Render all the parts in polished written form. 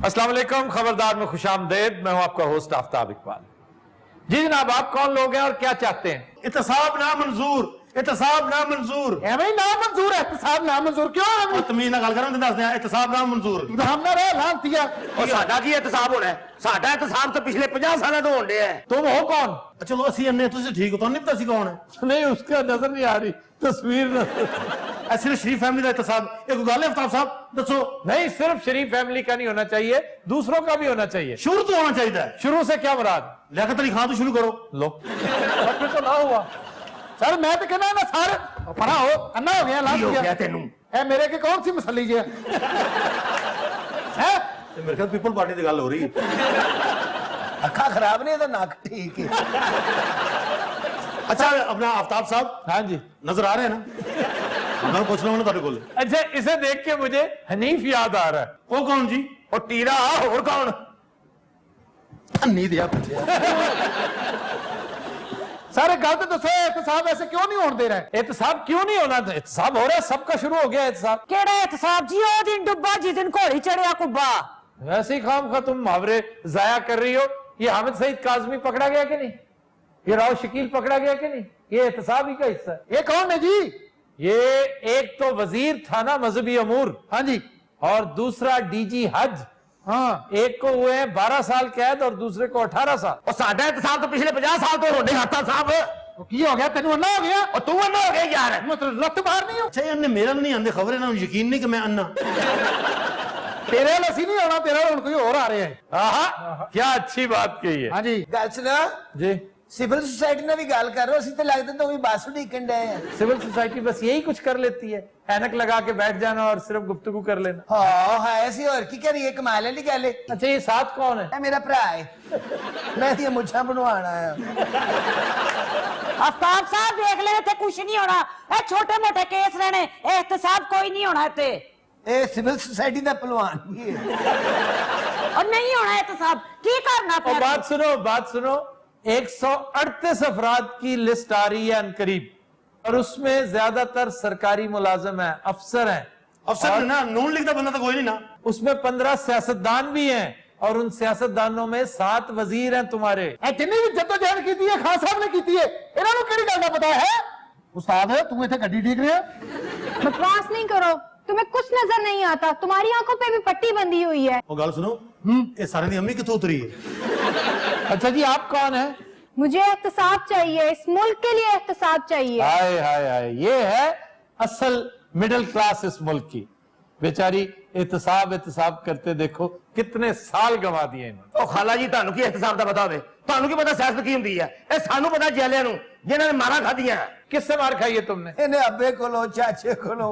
अस्सलाम वालेकुम, खबरदार में खुशामदेद। मैं हूं आपका होस्ट आफ्ताब इकबाल। जी जनाब, आप कौन लोग हैं और क्या चाहते हैं? एहतसाब नामंजूर, एहतसाब नामंजूर। नामंजूर है, एहतसाब नामंजूर क्यों है? तमीज ना गल कर दस दिया, एहतसाब नामंजूर। हमने रे लांतिया और साडा की एहतसाब होना है? साडा एहतसाब तो पिछले 50 साल तो होने है। तुम हो कौन? चलो असि अन्ने तुझे ठीक हो तो नहीं पता सी कौन है? नहीं, उसका नजर नहीं आ रही तस्वीर। सिर्फ शरीफ फैमिली का एहतसाब एक गल है आफ्ताब साहब दसो। नहीं, सिर्फ शरीफ फैमिली का नहीं होना चाहिए, दूसरों का भी होना चाहिए। शुरू तो होना चाहिए। शुरू से क्या मुराद? लियाकत अली खान तो शुरू करो। लो तो ना हुआ सर, मैं तो कहना ना सर पढ़ा हो अन्ना हो गया की हो गया तेनू? ए मेरे के कौन सी मसली जी है? मेरे ख्याल पीपल पार्टी की गल हो रही है। अखा खराब नहीं तो नक ठीक है। अच्छा अपना आफ्ताब साहब, हाँ जी नजर आ रहे हैं ना? मैं पूछ रहा हूं ना तेरे को। अच्छा, इसे देख के मुझे हनीफ याद आ रहा है। वो कौन जी? और टीरा और कौन? नहीं दिया सारे गल तो दसो, एहतसाब ऐसे क्यों नहीं होने दे रहे? एहतसाब क्यों नहीं होना? एहतसाब हो रहा है, सबका शुरू हो गया एहतसाब। केड़ा एहतसाब जी? ओ दिन डुब्बा जिस दिन घोड़ी चढ़िया कुब्बा। वैसे ही खाम खा तुम मुहावरे जाया कर रही हो। ये हामिद सईद काजमी पकड़ा गया कि नहीं? ये राव शकील पकड़ा गया कि नहीं? ये एहतसाब ही का हिस्सा है। ये कौन है जी? ये एक तो वजीर थाना मजहबी अमूर, हाँ जी, और दूसरा डीजी हज। हाँ, एक को हुए हैं 12 साल कैद और दूसरे को 18 साल। और साडा एहतसाब तो पिछले 50 साल तो होने आता साहब। की हो गया? तेन अन्ना हो गया और तू अन्ना हो गया यार? मतलब लत बाहर नहीं हो। अच्छा अन्ने मेरा नहीं आंदे खबर है ना, यकीन नहीं कि मैं अन्ना। तेरे लसी नहीं होना, तेरा उनको ही और आ रहे हैं। आहा, क्या अच्छी बात कही है। हाँ जी गल सुना, जी। सिविल सोसाइटी ने भी गल कर रहे हो, तो लगता तो भी बस उड़ीकन डे हैं। सिविल सोसाइटी बस यही कुछ कर लेती है, ऐनक लगा के बैठ जाना और सिर्फ गुफ्तगू कर लेना। हाँ है ऐसी और की करिए, कमाल वाली गल है। अच्छा, ये साथ कौन है? ये मेरा भरा है, मैं ये मुछा बनवाना है। आफ्ताब साहब देख ले, थे कुछ नहीं होना। ए छोटे मोटे केस रहने, एहतसाब कोई नहीं होना थे। ए सिविल सोसाइटी का पहलवान भी है और नहीं होना एहतसाब। की करना और बात सुनो 138 अफराद की लिस्ट आ रही है अनकरीब, और उसमें ज्यादातर सरकारी मुलाजिम है, अफसर हैं। अफसर ना नून लिखता बंदा तो कोई नहीं ना। उसमें 15 सियासतदान भी हैं, और उन सियासतदानों में 7 वजीर हैं तुम्हारे। जिन्हें भी जद्दोजहद की है खान साहब ने की है, इन्होंने केड़ी गल दा पता है? उस्ताद है तू इथे गड्डी ठीक रहा? बकवास नहीं करो, तुम्हें कुछ नजर नहीं आता, तुम्हारी आंखों पे भी पट्टी बंधी हुई है। वो गल सुनो, ये सारे दी अम्मी कितों उतरी है? अच्छा जी, आप कौन है? मुझे एहतसाब चाहिए, इस मुल्क के लिए एहतसाब चाहिए। हाय हाय हाय, ये है असल मिडिल क्लास इस मुल्क की। बेचारी एहतसाब करते देखो कितने साल गंवा दिए इन्होंने। ओ खाला जी, ਤੁਹਾਨੂੰ ਕੀ एहतसाब ਦਾ ਪਤਾ ਹੋਵੇ? ਤੁਹਾਨੂੰ ਕੀ ਪਤਾ ਸਿਆਸਤ ਕੀ ਹੁੰਦੀ ਹੈ? ਇਹ ਸਾਨੂੰ ਪਤਾ ਜੈਲਿਆਂ ਨੂੰ ਜਿਨ੍ਹਾਂ ने मारा खादियां। किससे मार खाई है तुमने? इन्हें अब्बे को लो, चाचे को लो।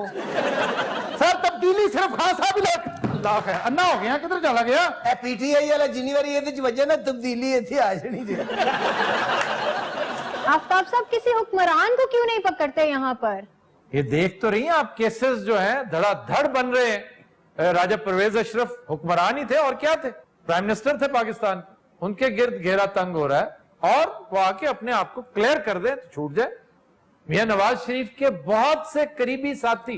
सर तब्दीली सिर्फ खान साहब ही लाख है। अन्ना हो गया, किधर चला गया? ए पीटीआई वाला जिन्नी बारी ये वजह ना तब्दीली इतनी आ जानी थी। आफ्ताब साहब किसी हुक्मरान को क्यों नहीं पकड़ते यहाँ पर? ये देख तो रही हैं आप, केसेस जो हैं धड़ाधड़ बन रहे हैं। राजा परवेज अशरफ हुक्मरान ही थे और क्या थे, प्राइम मिनिस्टर थे पाकिस्तान के। उनके गिर्द घेरा तंग हो रहा है और वो आके अपने आप को क्लियर कर दे तो छूट जाए। मियां नवाज शरीफ के बहुत से करीबी साथी,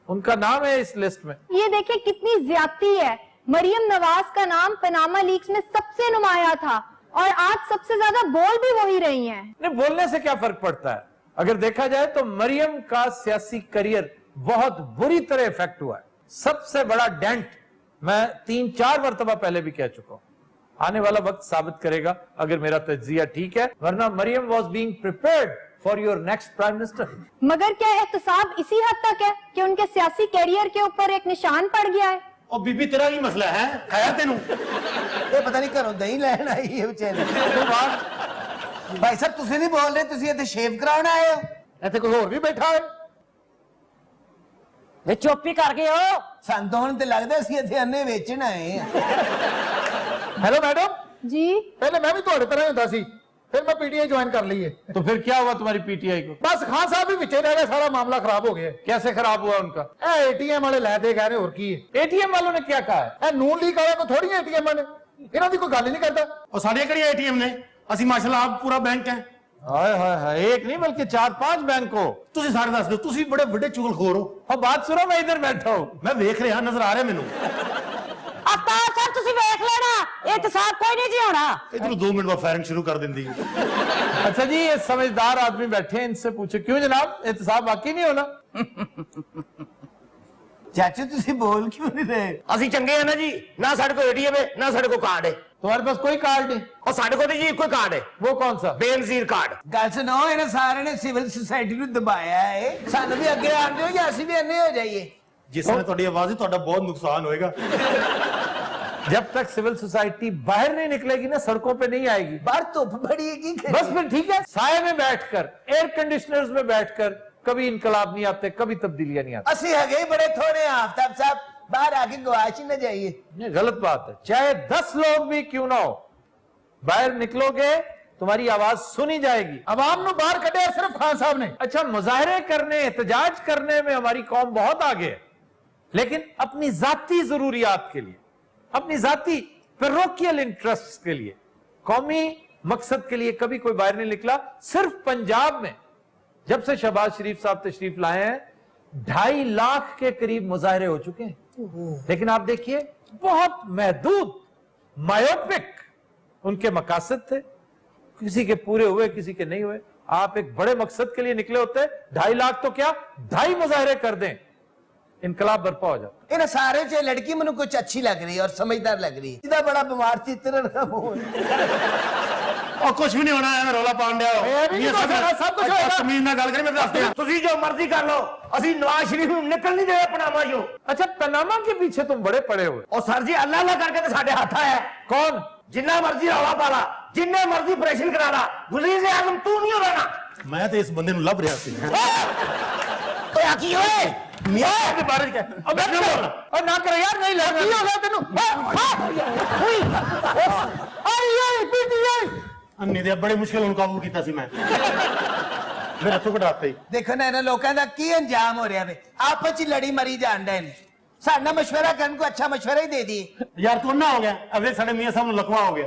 उनका नाम है इस लिस्ट में। ये देखिए कितनी ज्यादती है। मरियम नवाज का नाम पनामा लीक्स में सबसे नुमाया था और आज सबसे ज्यादा बोल भी वही रही हैं। नहीं, बोलने से क्या फर्क पड़ता है? अगर देखा जाए तो मरियम का सियासी करियर बहुत बुरी तरह इफेक्ट हुआ है। सबसे बड़ा डेंट मैं 3-4 मरतबा पहले भी कह चुका हूं। आने वाला वक्त साबित करेगा अगर मेरा तज्जिया ठीक है, वरना Maryam was being prepared for your next prime minister. मगर क्या एहतसाब इसी हद तक है कि उनके सियासी कैरियर के ऊपर एक निशान पड़ गया है? और बीबी तेरा की मसला है खाया तेनू? ये पता नहीं घरों दही लैन आई है बेचारे। भाई साहब तुसी नहीं बोल रहे, तुसी इत्थे शेव कराने आए हो? इत्थे कोई और भी बैठा है? वे चुप ही कर गए हो। ਸਾਨੂੰ ਤਾਂ ਹੁਣ ਤੇ ਲੱਗਦਾ ਸੀ ਇੱਥੇ ਅੰਨੇ ਵੇਚਣ ਆਏ ਆ। हेलो मैडम जी पहले मैं भी थोड़े तरह होता सी, फिर मैं पीटीआई ज्वाइन कर ली है। तो फिर क्या हुआ तुम्हारी पीटीआई को? बस खान साहब भी पीछे रह गए, सारा मामला खराब हो गया। कैसे खराब हुआ उनका? एटीएम वाले लै दे कह रहे और की है? एटीएम वालों ने क्या कहा है? नून लीग वाले को थोड़ी एटीएम वाले, इन्हों की कोई गल ही नहीं करता। और साढ़े कड़ी एटीएम ने असि माशाल्लाह आप पूरा बैंक है। हाय हाय हाय, एक नहीं बल्कि 4-5 बैंक हो। तुसी सारे दस दो, तुसी बड़े बड़े चुगलखोर हो। और बात सुनो, मैं इधर बैठा हूं, मैं देख रहा नजर आ रहा मेनू। ਅਫਤਾਬ ਸਾਹਿਬ ਤੁਸੀਂ ਵੇਖ ਲੈਣਾ एहतसाब कोई नहीं जी होना। इधर 2 मिनट बाद फायरिंग शुरू कर देंदी अच्छा जी, ये समझदार आदमी बैठे हैं, इनसे पूछे क्यों जनाब, एहतसाब वाकई नहीं होना? ਚਾਚੂ ਤੁਸੀਂ ਬੋਲ ਕਿਉਂ ਨਹੀਂ ਰਹੇ? ਅਸੀਂ ਚੰਗੇ ਆ ਨਾ ਜੀ, ਨਾ ਸਾਡੇ ਕੋਲ ਏਟੀਐਮ ਹੈ ਨਾ ਸਾਡੇ ਕੋਲ ਕਾਰਡ ਹੈ। तुम्हारे पास कोई कार्ड नहीं? ਉਹ ਸਾਡੇ ਕੋਲ ਜੀ ਇੱਕੋ ਹੀ ਕਾਰਡ ਹੈ, वो कौन सा? ਬੇਨਜ਼ੀਰ ਕਾਰਡ। ਗੱਲ ਸੁਣੋ, ਇਹਨਾਂ ਸਾਰਿਆਂ ਨੇ ਸਿਵਲ ਸੁਸਾਇਟੀ ਨੂੰ ਦਬਾਇਆ ਹੈ, ਸਾਨੂੰ ਵੀ ਅੱਗੇ ਆਣ ਦਿਓ ਜਾਂ ਅਸੀਂ ਵੀ ਇੰਨੇ ਹੋ ਜਾਈਏ। जिस समय ਤੁਹਾਡੀ ਆਵਾਜ਼ ਹੀ ਤੁਹਾਡਾ ਬਹੁਤ ਨੁਕਸਾਨ ਹੋਏਗਾ। जब तक सिविल सोसाइटी बाहर नहीं निकलेगी ना, सड़कों पे नहीं आएगी। ਬਾਹਰ ਧੁੱਪ ਬੜੀ ਹੈ, ਕੀ ਕਰੀਏ? बस फिर ठीक है, साए में बैठकर, एयर कंडीशनर्स में बैठकर कभी इनकलाब नहीं आते, कभी तब्दीलियां नहीं आती। ਅਸੀਂ ਹੈਗੇ ਹੀ ਬੜੇ ਥੋੜੇ ਆ आफ्ताब साहब, बाहर आके गवाश ही न जाइए। ये गलत बात है, चाहे 10 लोग भी क्यों ना हो, बाहर निकलोगे तुम्हारी आवाज सुनी जाएगी। आवाम ਨੂੰ ਬਾਹਰ ਕੱਢਿਆ ਸਿਰਫ ਖਾਨ ਸਾਹਿਬ ਨੇ। अच्छा, मुजाहरे करने, एहतजाज करने में हमारी कौम बहुत आगे है, लेकिन अपनी जाती जरूरियात के लिए, अपनी जाती पैरोकियल इंटरेस्ट के लिए, कौमी मकसद के लिए कभी कोई बाहर नहीं निकला। सिर्फ पंजाब में जब से शहबाज शरीफ साहब तशरीफ लाए हैं 2.5 लाख के करीब मुजाहरे हो चुके हैं, लेकिन आप देखिए बहुत महदूद, मायोपिक उनके मकासद थे, किसी के पूरे हुए किसी के नहीं हुए। आप एक बड़े मकसद के लिए निकले होते, 2.5 लाख तो क्या 2.5 मुजाहरे कर दें, इनकलाब बर्पा हो जाता। इन सारे च लड़की मैंने कुछ अच्छी लग रही है और समझदार लग रही है, सीधा बड़ा बीमार थी तेरा नाम हो। और कुछ भी नहीं होना है, रौला पान दिया सब कुछ होएगा। तमीज ਨਾਲ ਗੱਲ ਕਰੀ, ਮੈਂ ਦੱਸਦੇ ਹਾਂ। ਤੁਸੀਂ ਜੋ ਮਰਜ਼ੀ ਕਰ ਲਓ, ਅਸੀਂ ਨਵਾਜ਼ ਸ਼ਰੀਫ ਨੂੰ ਨਿਕਲ ਨਹੀਂ ਦੇਣਾ ਪਨਾਮਾ ਚੋਂ। अच्छा, पनामा के पीछे तुम बड़े पड़े हुए। ਉਹ ਸਰ ਜੀ ਅੱਲਾ ਅੱਲਾ ਕਰਕੇ ਤੇ ਸਾਡੇ ਹੱਥ ਆਇਆ। कौन? ਜਿੰਨਾ ਮਰਜ਼ੀ ਰੌਲਾ ਪਾ ਲਾ, ਜਿੰਨੇ ਮਰਜ਼ੀ ਆਪਰੇਸ਼ਨ ਕਰਾ ਲਾ, ਵਜ਼ੀਰ ਆਜ਼ਮ ਤੂੰ ਨਹੀਂ ਹੋਣਾ। ਮੈਂ ਤੇ ਇਸ ਬੰਦੇ ਨੂੰ ਲੱਭ ਰਿਹਾ ਸੀ। ਓਏ ਆ ਕੀ ਓਏ ਮੀਆਂ ਦੇ ਬਾਰੇ ਕਿਆ? अब बैठ जाओ। और ना करे यार, नहीं लगा। की हो गया तेनू? ਅੰਨੀ ਦੇ ਬੜੇ ਮੁਸ਼ਕਿਲ ਨੂੰ ਕਾਬੂ ਕੀਤਾ ਸੀ ਮੈਂ। ਮੇਰੇ ਹੱਥੋਂ ਕਢਾਤੇ ਹੀ। देखो ना इन्हें लोगों का की अंजाम हो रहा है, आपस में लड़ी मरी जान रहे हैं। साडा मशवरा करने को अच्छा मशवरा ही दे दिए। ਯਾਰ ਤੂੰ ਨਾ ਹੋ ਗਿਆ, ਅਵੇ ਸਾਡੇ ਮੀਆਂ ਸਾਹਿਬ ਨੂੰ ਲਕਵਾ ਹੋ ਗਿਆ।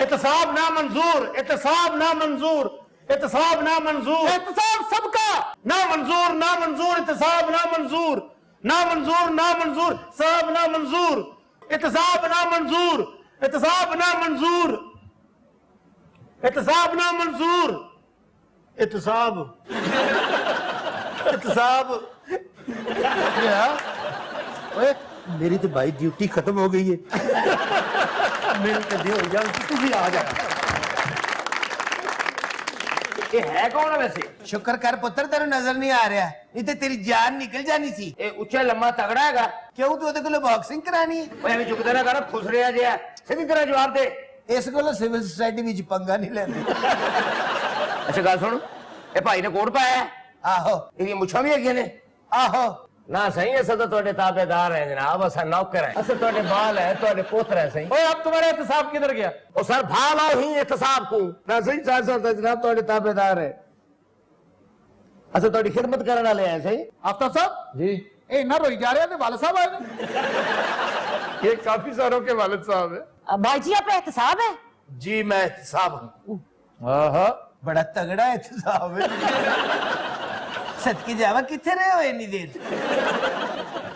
ਇਤਸਾਬ ਨਾ ਮਨਜ਼ੂਰ, ਇਤਸਾਬ ਨਾ ਮਨਜ਼ੂਰ, इतसाब ना मंजूर, एहतसाब सबका ना मंजूर, ना मंजूर, इतसाब ना मंजूर, ना मंजूर, ना मंजूर, साहब ना मंजूर, इतसाब ना मंजूर, इतसाब ना मंजूर, इतसाब ना मंजूर, इतसाब, इतसाब। ओए मेरी तो भाई ड्यूटी खत्म हो गई है। मेरी कभी हो जाए तू भी आ जा। ये है कौन है वैसे? शुक्र कर पुत्र तेरे नजर नहीं आ रहा, नहीं तो तेरी जान निकल जानी सी। ये उच्चा लम्बा तगड़ा हैगा। क्यों तू ओदे कोल बॉक्सिंग करानी है? ओए एवें चुकदा ना कर, खुश रिया जे सीधी तरह जवाब दे। इस कोल सिविल सोसाइटी विच पंगा नहीं लेंदे। अच्छा गल सुन, ये भाई ने कोट पाया है, आहो ਇਹਦੀਆਂ ਮੁੱਛਾਂ ਵੀ ਹੈਗੀਆਂ ਨੇ। आहो ਨਾ ਸਹੀ ਅਸਾਂ ਤਾਂ ਤੁਹਾਡੇ ਤਾਬੇਦਾਰ ਹੈ ਜਨਾਬ, ਅਸਾਂ ਨੌਕਰ ਹੈ, ਅਸਾਂ ਤੁਹਾਡੇ ਬਾਲ ਹੈ, ਤੁਹਾਡੇ ਪੁੱਤਰ ਹੈ ਸਹੀ। ओए, अब तुम्हारा एहतसाब किधर गया? ਉਹ ਸਰ ਭਾਲ ਆਓ ਹੀ ਇਤਸਾਬ को ਨਾ ਸਹੀ ਸਾਥ ਸਾਥ ਜਨਾਬ ਤੁਹਾਡੇ ਤਾਬੇਦਾਰ ਹੈ, ਅਸਾਂ ਤੁਹਾਡੀ ਖਿਦਮਤ ਕਰਨ ਵਾਲੇ ਹੈ ਸਹੀ। आफ्ताब साहब जी, ਇਹ ਨਾ ਰੋਈ ਜਾ ਰਿਹਾ ਤੇ ਵਾਲਾ ਸਾਹਿਬ ਆਏ ਨੇ। ये काफी सारों के वालिद साहब है। भाई जी आप एहतसाब है? जी मैं एहतसाब हूँ। आहा, बड़ा तगड़ा एहतसाब है। सदके जावा किथे रहे हो इतनी देर?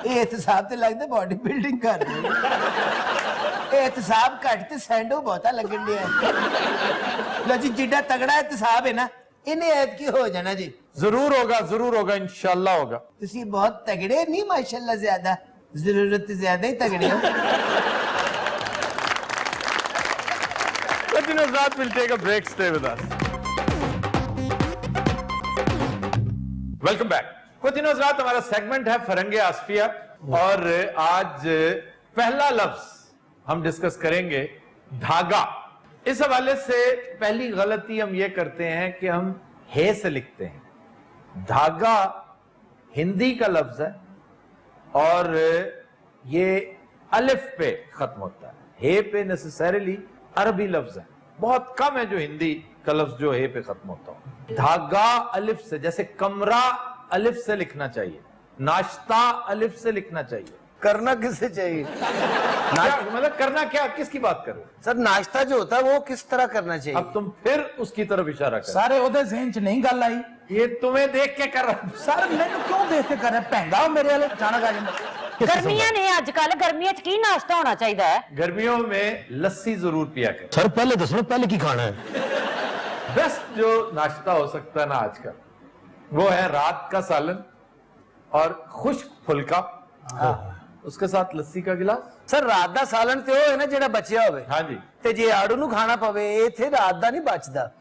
ये एहतसाब ते लगदा बॉडी बिल्डिंग कर रहे हो। एहतसाब घट ते सैंडो बहुता लगन दिया। लो जी, जिड्डा तगड़ा एहतसाब है ना, इन्हें ऐद की हो जाना जी। जरूर होगा, इंशाल्लाह होगा। तुसी बहुत तगड़े नहीं माशाल्लाह, ज्यादा जरूरत ज्यादा ही तगड़े हो। लेकिन रात will take a break, stay with us. Welcome back. कुछ दिनों रात हमारा सेगमेंट है फरंगे आसफिया, और आज पहला लफ्ज हम डिस्कस करेंगे धागा। इस हवाले से पहली गलती हम ये करते हैं कि हम हे से लिखते हैं। धागा हिंदी का लफ्ज है और ये अलिफ पे खत्म होता है, हे पे नेसेसरीली अरबी लफ्ज है। बहुत कम है जो हिंदी का लफ्ज जो हे पे खत्म होता हो। धागा अलिफ से, जैसे कमरा अलिफ से लिखना चाहिए, नाश्ता अलिफ से लिखना चाहिए। करना किससे चाहिए? मतलब करना क्या, किसकी बात करो? सर नाश्ता जो होता है वो किस तरह करना चाहिए? अब तुम फिर उसकी तरफ इशारा कर। सारे ओदे ज़हन च नहीं गल आई। ये तुम्हें देख के कर रहा हूं। सर मैंने क्यों देख के कर रहे? भैंगा हो मेरे वाले अचानक आ जाए। गर्मियां ने अजकल गर्मियां च की नाश्ता होना चाहिए है गर्मियों में लस्सी जरूर पिया करें। सर पहले दसो पहले की खाना है? बेस्ट जो नाश्ता हो सकता है ना आजकल, वो है रात का सालन और खुश्क फुल्का, उसके साथ लस्सी का गिलास। ਸਰ ਰਾਤ ਦਾ ਸਾਲਣ ਤੇ ਉਹ ਹੈ ਨਾ ਜਿਹੜਾ ਬਚਿਆ ਹੋਵੇ, हाँ जी, ਤੇ ਜੇ ਆੜੂ ਨੂੰ ਖਾਣਾ ਪਵੇ ਇੱਥੇ ਰਾਤ ਦਾ ਨਹੀਂ ਬਚਦਾ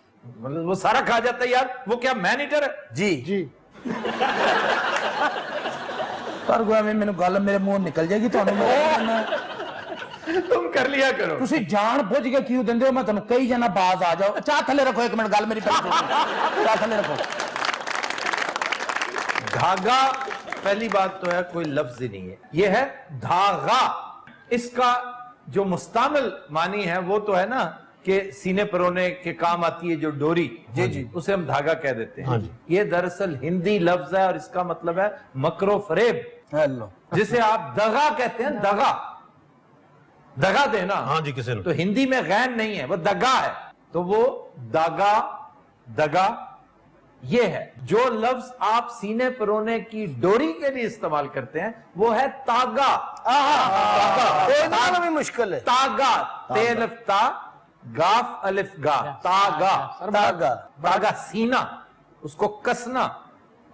मतलब वो सारा खा जाता है यार, वो क्या मैन ईटर है? ਜੀ जी ਪਰ ਐਵੇਂ ਮੈਨੂੰ ਗੱਲ ਮੇਰੇ ਮੂੰਹ ਨਿਕਲ ਜਾਏਗੀ ਤੁਹਾਨੂੰ ਮੈਂ तुम कर लिया करो। ਤੁਸੀਂ ਜਾਣ ਬੁੱਝ ਕੇ ਕਿਉਂ ਦਿੰਦੇ ਹੋ? ਮੈਂ ਤੁਹਾਨੂੰ ਕਹੀ ਜਾਣਾ ਬਾਜ਼ ਆ ਜਾਓ। ਚਾਹ ਥੱਲੇ ਰੱਖੋ ਇੱਕ ਮਿੰਟ, ਗੱਲ ਮੇਰੀ ਪਹਿਲਾਂ ਚਾਹ ਥੱਲੇ ਰੱਖੋ। धागा पहली बात तो है कोई लफ्ज ही नहीं है, ये है धागा। इसका जो मुस्तामिल मानी है वो तो है ना कि सीने परोने के काम आती है जो डोरी, जी जी, उसे हम धागा कह देते हैं। ये दरअसल हिंदी लफ्ज है और इसका मतलब है मकरो फरेब, हेलो जिसे आप दगा कहते हैं। दगा, दगा देना। हाँ जी, किसे तो हिंदी में गैन नहीं है, वो दगा है। तो वो दागा, दगा ये है। जो लफ्ज आप सीने परोने की डोरी के लिए इस्तेमाल करते हैं वो है तागा। भी मुश्किल है। तागा, तेलिफ ता, गाफ अलिफ गा, तागा। तागा तागा सीना, उसको कसना।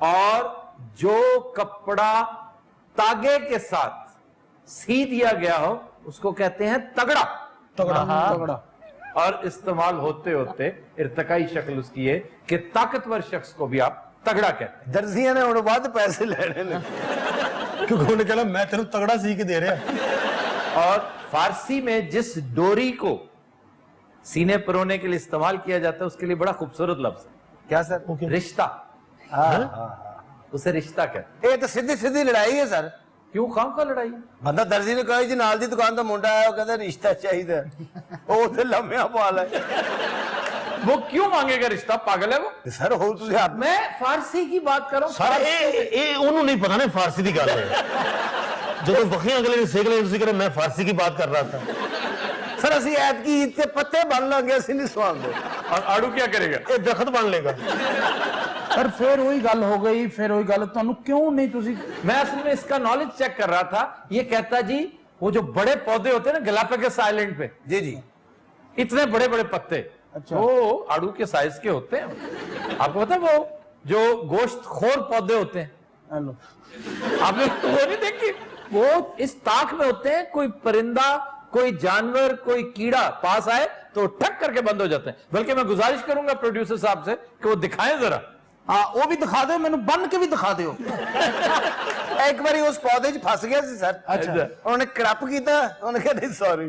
और जो कपड़ा तागे के साथ सी दिया गया हो उसको कहते हैं तगड़ा। तगड़ा और इस्तेमाल होते होते इर्तकाई शक्ल उसकी है कि ताकतवर शख्स को भी आप तगड़ा कहते हैं। दर्जियां ने ਹੁਣ ਵੱਧ ਪੈਸੇ ਲੈਣੇ ਨੇ क्योंकि उन्होंने कहा मैं तेरे तगड़ा सी के दे रहा। और फारसी में जिस डोरी को सीने परोने के लिए इस्तेमाल किया जाता है उसके लिए बड़ा खूबसूरत लफ्ज है। क्या सर? रिश्ता। उसे रिश्ता कहते ਇਹ ਤਾਂ ਸਿੱਧੀ ਸਿੱਧੀ ਲੜਾਈ ਹੈ ਸਰ। हैं। क्यों काम का लड़ाई? ਬੰਦਾ ਦਰਜੀ ਨੇ ਕਹੇ ਜੀ ਨਾਲ ਦੀ ਦੁਕਾਨ ਦਾ ਮੁੰਡਾ ਆਇਆ, ਉਹ ਕਹਿੰਦਾ ਰਿਸ਼ਤਾ ਚਾਹੀਦਾ, ਉਹ ਤੇ ਲੰਮਿਆਂ ਪਾ ਲੈ। वो क्यों मांगेगा रिश्ता? पागल है वो। ਸਰ ਹੋਰ ਤੁਸੀਂ ਹੱਥ मैं फारसी की बात कर रहा हूं। सर ये उन्होंने नहीं पता ना फारसी की गल है। जो बखियां अगले ने सेक ले कह मैं फारसी की बात कर रहा था। ਸਰ ਅਸੀਂ ਐਤਕੀ ਈਦ ਤੇ ਪੱਤੇ ਬਣ ਲਾਂਗੇ, ਅਸੀਂ ਨਹੀਂ ਸਵਾਉਂਦੇ। और आड़ू क्या करेगा? ये दरख्त बन लेगा। ਪਰ ਫਿਰ ਉਹੀ ਗੱਲ ਹੋ ਗਈ, ਫਿਰ ਉਹੀ ਗੱਲ, ਤੁਹਾਨੂੰ ਕਿਉਂ ਨਹੀਂ ਤੁਸੀਂ? मैं असल में इसका नॉलेज चेक कर रहा था। ये कहता जी वो जो बड़े पौधे होते हैं ना गैलापागोस आइलैंड पे, जी जी इतने बड़े बड़े पत्ते, अच्छा। वो आड़ू के साइज के होते हैं। आपको पता है वो जो गोश्त खोर पौधे होते हैं, हेलो आपने वो नहीं देखी? वो इस ताक में होते हैं। कोई परिंदा, कोई जानवर, कोई कीड़ा पास आए तो ठक करके बंद हो जाते हैं। बल्कि मैं गुजारिश करूंगा प्रोड्यूसर साहब से कि वो दिखाएं जरा। हाँ वो भी दिखा दो, मैंने बन के भी दिखा दो। एक बार उस पौधे च फस गया सी सर। अच्छा। उन्होंने क्रप किया, उन्होंने कहा नहीं सॉरी।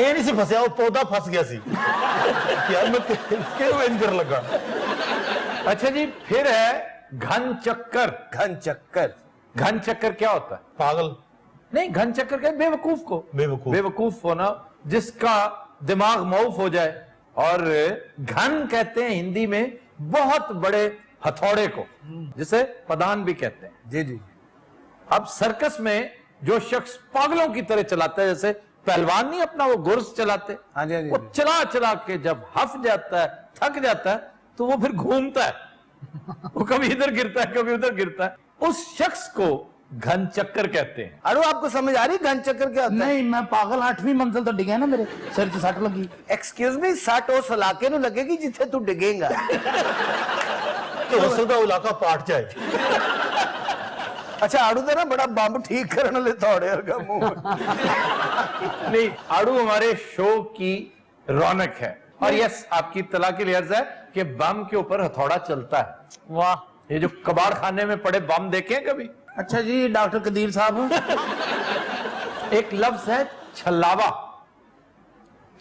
ये नहीं सी फसया, वो पौधा फस गया सी। यार मैं क्यों इंजर लगा। अच्छा जी, फिर है घन चक्कर। घन चक्कर, घन चक्कर क्या होता है? पागल नहीं, घन चक्कर क्या? बेवकूफ को। बेवकूफ। बेवकूफ होना, जिसका दिमाग मौफ हो जाए। और घन कहते हैं हिंदी में बहुत बड़े हथौड़े को, जिसे पदान भी कहते हैं। जी जी। अब सर्कस में जो शख्स पागलों की तरह चलाता है, जैसे पहलवान नहीं अपना वो गुर्स चलाते, हाँ जी, हाँ जी, वो हाँ जी। चला चला के जब हफ जाता है, थक जाता है, तो वो फिर घूमता है। वो कभी इधर गिरता है, कभी उधर गिरता है। उस शख्स को घन चक्कर कहते हैं। अरे आपको समझ आ रही घन चक्कर क्या होता है? नहीं, मैं पागल 8वीं मंजिल तो डिगे ना, मेरे सिर च सट लगी। एक्सक्यूज मी, सट उस इलाके नु लगेगी जिथे तू डिगेगा। तो हो सकता है वो इलाका पाट जाए। अच्छा आड़ू तो ना बड़ा बंब ठीक करने ले थोड़े वर्गा मुंह। नहीं, आड़ू हमारे शो की रौनक है। और यस, आपकी इत्तला के लिए अर्ज है कि बम के ऊपर हथौड़ा चलता है। वाह, ये जो कबाड़ खाने में पड़े बम देखे हैं कभी? अच्छा जी डॉक्टर कदीर साहब, एक लफ्ज है छलावा।